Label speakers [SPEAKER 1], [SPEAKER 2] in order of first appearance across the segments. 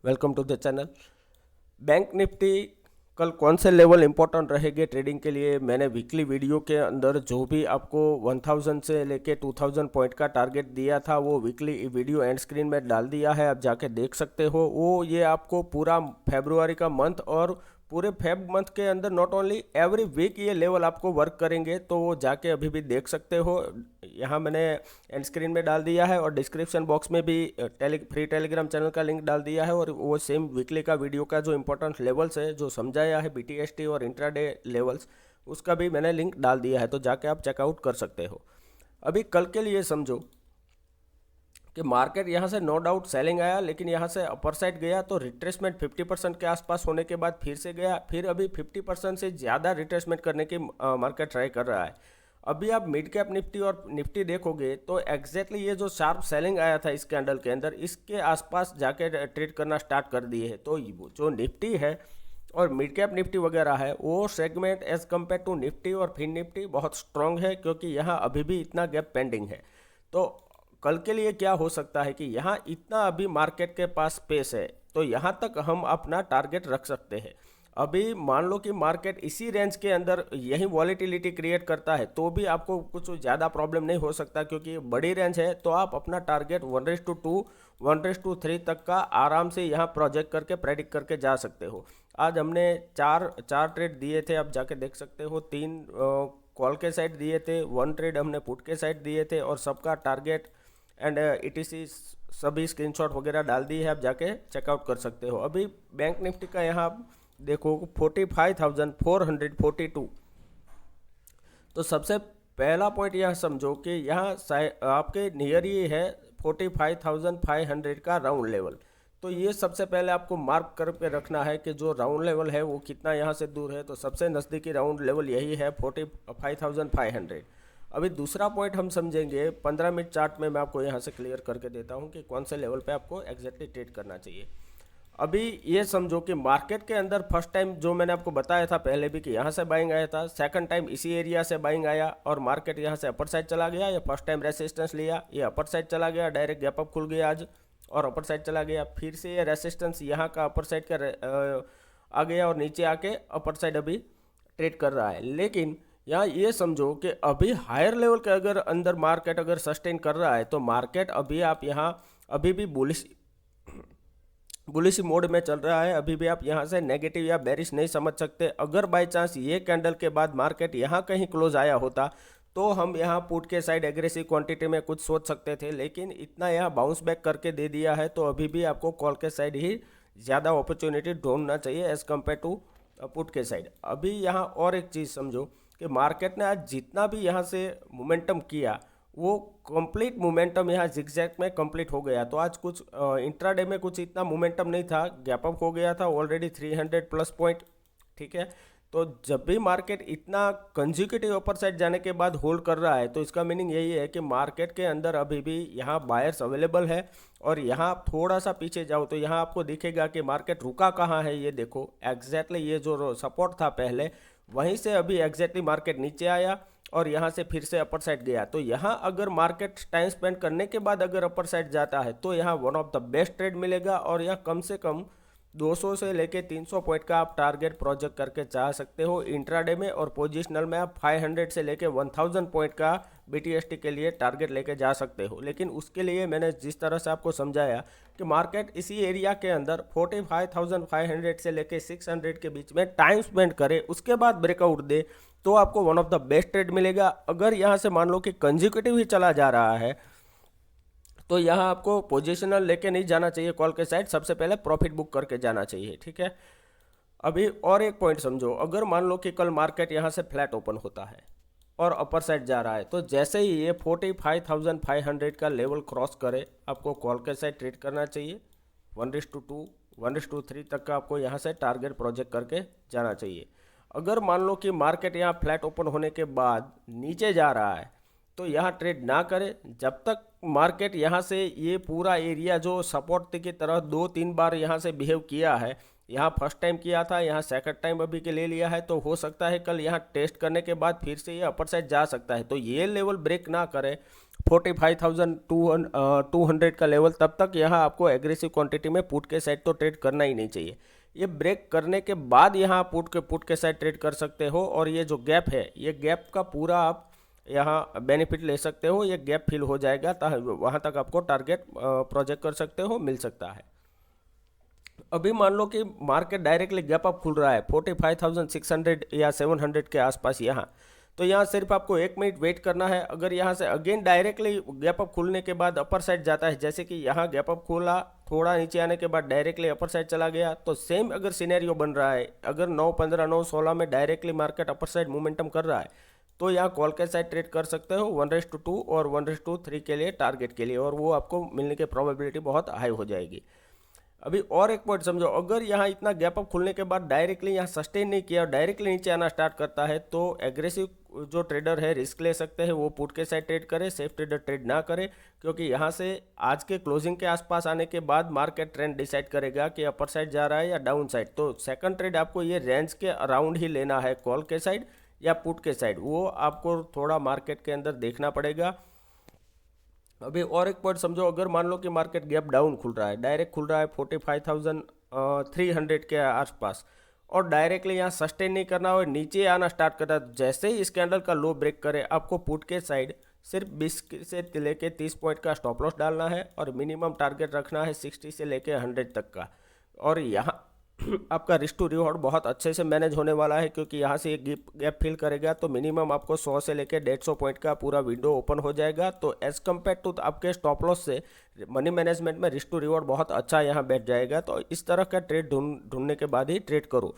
[SPEAKER 1] Welcome to the channel. Bank Nifty कल कौन से लेवल इंपॉर्टेंट रहेंगे ट्रेडिंग के लिए, मैंने वीकली वीडियो के अंदर जो भी आपको 1000 से लेके 2000 पॉइंट का टारगेट दिया था वो वीकली वीडियो एंड स्क्रीन में डाल दिया है, आप जाके देख सकते हो। वो ये आपको पूरा फेब्रुआरी का मंथ और पूरे फेब मंथ के अंदर नॉट ओनली एवरी वीक ये लेवल आपको वर्क करेंगे, तो वो जाके अभी भी देख सकते हो। यहाँ मैंने एंड स्क्रीन में डाल दिया है और डिस्क्रिप्शन बॉक्स में भी फ्री टेलीग्राम चैनल का लिंक डाल दिया है, और वो सेम वीकली का वीडियो का जो इंपॉर्टेंट लेवल्स है जो समझाया है BTST और इंट्राडे लेवल्स, उसका भी मैंने लिंक डाल दिया है, तो जाके आप चेकआउट कर सकते हो। अभी कल के लिए समझो कि मार्केट यहाँ से नो डाउट सेलिंग आया, लेकिन यहाँ से अपर साइड गया तो रिट्रेसमेंट 50% के आसपास होने के बाद फिर से गया, फिर अभी 50% से ज़्यादा रिट्रेसमेंट करने की मार्केट ट्राई कर रहा है। अभी आप मिड कैप निफ्टी और निफ्टी देखोगे तो एग्जैक्टली ये जो शार्प सेलिंग आया था इस कैंडल के अंदर, इसके आसपास जाके ट्रेड करना स्टार्ट कर दिए है। तो जो निफ्टी है और मिड कैप निफ्टी वगैरह है वो segment as compare to Nifty और फिन निफ्टी बहुत स्ट्रांग है, क्योंकि यहाँ अभी भी इतना गैप पेंडिंग है। तो कल के लिए क्या हो सकता है कि यहाँ इतना अभी मार्केट के पास स्पेस है, तो यहाँ तक हम अपना टारगेट रख सकते हैं। अभी मान लो कि मार्केट इसी रेंज के अंदर यही वॉलेटिलिटी क्रिएट करता है तो भी आपको कुछ ज़्यादा प्रॉब्लम नहीं हो सकता, क्योंकि बड़ी रेंज है। तो आप अपना टारगेट 1:2 1:3 तक का आराम से यहाँ प्रोजेक्ट करके प्रेडिक्ट करके जा सकते हो। आज हमने चार चार ट्रेड दिए थे, आप जाके देख सकते हो। 3 कॉल के साइड दिए थे, 1 ट्रेड हमने पुट के साइड दिए थे, और सबका टारगेट एंड ETC सभी स्क्रीनशॉट वगैरह डाल दी है, आप जाके चेकआउट कर सकते हो। अभी बैंक निफ्टी का यहाँ देखो 45,442। तो सबसे पहला पॉइंट यहाँ समझो कि यहाँ आपके नियर ये है 45,500 का राउंड लेवल। तो ये सबसे पहले आपको मार्क करके रखना है कि जो राउंड लेवल है वो कितना यहाँ से दूर है। तो सबसे नज़दीकी राउंड लेवल यही है 45,500। अभी दूसरा पॉइंट हम समझेंगे 15 मिनट चार्ट में, मैं आपको यहाँ से क्लियर करके देता हूँ कि कौन से लेवल पे आपको एग्जैक्टली ट्रेड करना चाहिए। अभी ये समझो कि मार्केट के अंदर फर्स्ट टाइम जो मैंने आपको बताया था पहले भी कि यहाँ से बाइंग आया था, सेकंड टाइम इसी एरिया से बाइंग आया और मार्केट यहाँ से अपर साइड चला गया, या फर्स्ट टाइम रेसिस्टेंस लिया, ये अपर साइड चला गया, डायरेक्ट गैप अप खुल गया आज और अपर साइड चला गया, फिर से ये रेसिस्टेंस यहाँ का अपर साइड का आ गया और नीचे आके अपर साइड अभी ट्रेड कर रहा है। लेकिन यहाँ ये समझो कि अभी हायर लेवल के अगर अंदर मार्केट अगर सस्टेन कर रहा है तो मार्केट अभी आप यहाँ अभी भी बुलिश मोड में चल रहा है। अभी भी आप यहाँ से नेगेटिव या बेरिश नहीं समझ सकते। अगर बाय चांस ये कैंडल के बाद मार्केट यहाँ कहीं क्लोज आया होता तो हम यहाँ पुट के साइड एग्रेसिव क्वांटिटी में कुछ सोच सकते थे, लेकिन इतना यहाँ बाउंस बैक करके दे दिया है तो अभी भी आपको कॉल के साइड ही ज़्यादा अपॉर्चुनिटी ढूंढना चाहिए एज़ कम्पेयर टू पुट के साइड। अभी यहाँ और एक चीज़ समझो कि मार्केट ने आज जितना भी यहाँ से मोमेंटम किया वो कंप्लीट मोमेंटम यहाँ जिगजैग में कंप्लीट हो गया। तो आज कुछ इंट्राडे में कुछ इतना मोमेंटम नहीं था, गैप अप हो गया था ऑलरेडी 300 प्लस पॉइंट, ठीक है। तो जब भी मार्केट इतना कंजिक्यूटिव अपर साइड जाने के बाद होल्ड कर रहा है तो इसका मीनिंग यही है कि मार्केट के अंदर अभी भी यहाँ बायर्स अवेलेबल है। और यहाँ आप थोड़ा सा पीछे जाओ तो यहाँ आपको दिखेगा कि मार्केट रुका कहाँ है। ये देखो एग्जैक्टली ये जो सपोर्ट था पहले, वहीं से अभी एग्जैक्टली मार्केट नीचे आया और यहाँ से फिर से अपर साइड गया। तो यहाँ अगर मार्केट टाइम स्पेंड करने के बाद अगर अपर साइड जाता है तो यहाँ one of the best trade मिलेगा, और यहाँ कम से कम 200 से लेके 300 पॉइंट का आप टारगेट प्रोजेक्ट करके जा सकते हो इंट्राडे में, और पोजिशनल में आप 500 से लेके 1000 पॉइंट का BTST के लिए टारगेट लेके जा सकते हो। लेकिन उसके लिए मैंने जिस तरह से आपको समझाया कि मार्केट इसी एरिया के अंदर 45,500 से लेके 600 के बीच में टाइम स्पेंड करे, उसके बाद ब्रेकआउट दे, तो आपको one of the best trade मिलेगा। अगर यहाँ से मान लो कि कंजिक्यूटिव ही चला जा रहा है तो यहाँ आपको पोजिशनल लेके नहीं जाना चाहिए कॉल के साइड, सबसे पहले प्रॉफिट बुक करके जाना चाहिए, ठीक है। अभी और एक पॉइंट समझो, अगर मान लो कि कल मार्केट यहाँ से फ्लैट ओपन होता है और अपर साइड जा रहा है, तो जैसे ही ये 45,500 का लेवल क्रॉस करे आपको कॉल के साइड ट्रेड करना चाहिए। 1:2 1:3 तक का आपको यहाँ से टारगेट प्रोजेक्ट करके जाना चाहिए। अगर मान लो कि मार्केट यहाँ फ्लैट ओपन होने के बाद नीचे जा रहा है तो यहाँ ट्रेड ना करें जब तक मार्केट यहाँ से ये पूरा एरिया जो सपोर्ट की तरह 2-3 बार यहाँ से बिहेव किया है, यहाँ फर्स्ट टाइम किया था, यहाँ सेकंड टाइम अभी के ले लिया है, तो हो सकता है कल यहाँ टेस्ट करने के बाद फिर से ये अपर साइड जा सकता है। तो ये लेवल ब्रेक ना करे 45,200 का लेवल, तब तक यहाँ आपको एग्रेसिव क्वांटिटी में पुट के साइड तो ट्रेड करना ही नहीं चाहिए। ये ब्रेक करने के बाद यहाँ पुट के साइड ट्रेड कर सकते हो, और ये जो गैप है, ये गैप का पूरा आप यहाँ बेनिफिट ले सकते हो। ये गैप फिल हो जाएगा, वहाँ तक आपको टारगेट प्रोजेक्ट कर सकते हो, मिल सकता है। अभी मान लो कि मार्केट डायरेक्टली गैप अप खुल रहा है 45,600 या 700 के आसपास यहाँ, तो यहाँ सिर्फ आपको 1 मिनट वेट करना है। अगर यहाँ से अगेन डायरेक्टली गैप अप खुलने के बाद अपर साइड जाता है, जैसे कि यहाँ गैप अप खुला, थोड़ा नीचे आने के बाद डायरेक्टली अपर साइड चला गया, तो सेम अगर सिनेरियो बन रहा है, अगर 9:15 9:16 में directly market upper side momentum कर रहा है, तो यहाँ कॉल के साइड ट्रेड कर सकते हो 1:2 और 1:3 के लिए टारगेट के लिए, और वो आपको मिलने की प्रोबेबिलिटी बहुत हाई हो जाएगी। अभी और एक पॉइंट समझो, अगर यहाँ इतना गैप अप खुलने के बाद डायरेक्टली यहाँ सस्टेन नहीं किया, डायरेक्टली नीचे आना स्टार्ट करता है, तो एग्रेसिव जो ट्रेडर है रिस्क ले सकते हैं, वो पुट के साइड ट्रेड करे, सेफ ट्रेडर ट्रेड ना करे, क्योंकि यहाँ से आज के क्लोजिंग के आसपास आने के बाद मार्केट ट्रेंड डिसाइड करेगा कि अपर साइड जा रहा है या डाउन साइड। तो सेकंड ट्रेड आपको ये रेंज के अराउंड ही लेना है, कॉल के साइड या पुट के साइड, वो आपको थोड़ा मार्केट के अंदर देखना पड़ेगा। अभी और एक पॉइंट समझो, अगर मान लो कि मार्केट गैप डाउन खुल रहा है, डायरेक्ट खुल रहा है 45,300 के आसपास, और डायरेक्टली यहाँ सस्टेन नहीं करना और नीचे आना स्टार्ट करता है, तो जैसे ही इस कैंडल का लो ब्रेक करे, आपको पुट के साइड सिर्फ 20 से लेके 30 पॉइंट का स्टॉप लॉस डालना है, और मिनिमम टारगेट रखना है 60 से लेके 100 तक का। और यहाँ आपका रिस्क टू रिवॉर्ड बहुत अच्छे से मैनेज होने वाला है, क्योंकि यहाँ से एक गैप फिल करेगा तो मिनिमम आपको 100 से लेकर 150 पॉइंट का पूरा विंडो ओपन हो जाएगा। तो एज कम्पेयर टू आपके स्टॉप लॉस से मनी मैनेजमेंट में रिस्क टू रिवॉर्ड बहुत अच्छा यहाँ बैठ जाएगा। तो इस तरह का ट्रेड ढूंढने के बाद ही ट्रेड करो।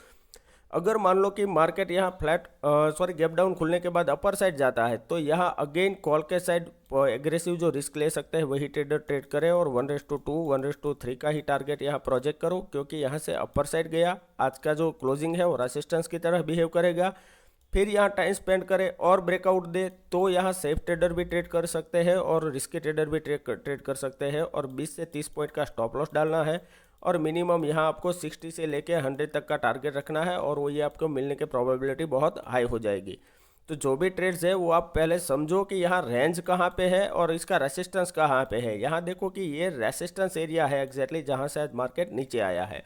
[SPEAKER 1] अगर मान लो कि मार्केट यहाँ गैप डाउन खुलने के बाद अपर साइड जाता है, तो यहाँ अगेन कॉल के साइड एग्रेसिव जो रिस्क ले सकते हैं वही ट्रेडर ट्रेड करे, और 1:2 1:3 का ही टारगेट यहाँ प्रोजेक्ट करो, क्योंकि यहाँ से अपर साइड गया, आज का जो क्लोजिंग है वो रेसिस्टेंस की तरह बिहेव करेगा। फिर यहाँ टाइम स्पेंड करे और ब्रेकआउट दे, तो यहाँ सेफ ट्रेडर भी ट्रेड कर सकते हैं और रिस्की ट्रेडर भी ट्रेड कर सकते हैं, और 20 से 30 पॉइंट का स्टॉप लॉस डालना है, और मिनिमम यहाँ आपको 60 से लेके 100 तक का टारगेट रखना है, और वो ये आपको मिलने की प्रोबेबिलिटी बहुत हाई हो जाएगी। तो जो भी ट्रेड्स है वो आप पहले समझो कि यहाँ रेंज कहाँ पे है और इसका रेसिस्टेंस कहाँ पे है। यहाँ देखो कि ये रेसिस्टेंस एरिया है एग्जैक्टली जहाँ से आज मार्केट नीचे आया है,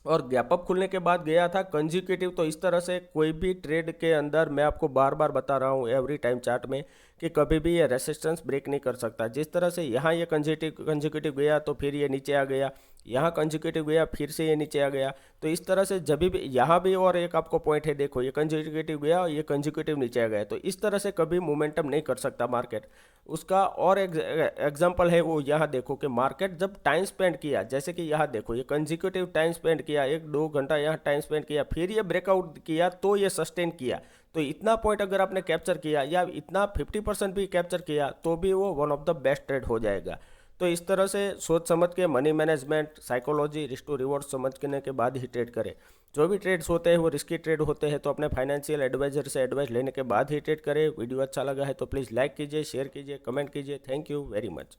[SPEAKER 1] और गैप अप खुलने के बाद गया था कंजिक्यूटिव। तो इस तरह से कोई भी ट्रेड के अंदर मैं आपको बार बार बता रहा हूँ एवरी टाइम चार्ट में कि कभी भी ये रेसिस्टेंस ब्रेक नहीं कर सकता। जिस तरह से यहाँ ये कंजिक्यूटिव गया तो फिर ये नीचे आ गया, यहाँ कंजिक्यूटिव गया फिर से ये नीचे आ गया, तो इस तरह से जब भी यहाँ भी और एक आपको पॉइंट है, देखो ये कंजिक्यूटिव गया और ये कंजिक्यूटिव नीचे आ गया, तो इस तरह से कभी मोमेंटम नहीं कर सकता मार्केट। उसका और एक एग्जांपल है वो यहाँ देखो कि मार्केट जब टाइम स्पेंड किया, जैसे कि यहाँ देखो ये कंजिक्यूटिव टाइम स्पेंड किया, 1-2 घंटा यहाँ टाइम स्पेंड किया, फिर ये ब्रेकआउट किया तो ये सस्टेन किया। तो इतना पॉइंट अगर आपने कैप्चर किया या इतना 50% भी कैप्चर किया तो भी वो one of the best trade हो जाएगा। तो इस तरह से सोच समझ के money management, psychology, risk to reward समझने के बाद ही ट्रेड करें। जो भी ट्रेड्स होते हैं वो रिस्की ट्रेड होते हैं, तो अपने फाइनेंशियल एडवाइजर से एडवाइस लेने के बाद ही ट्रेड करें। वीडियो अच्छा लगा है तो प्लीज़ लाइक कीजिए, शेयर कीजिए, कमेंट कीजिए। Thank you very much.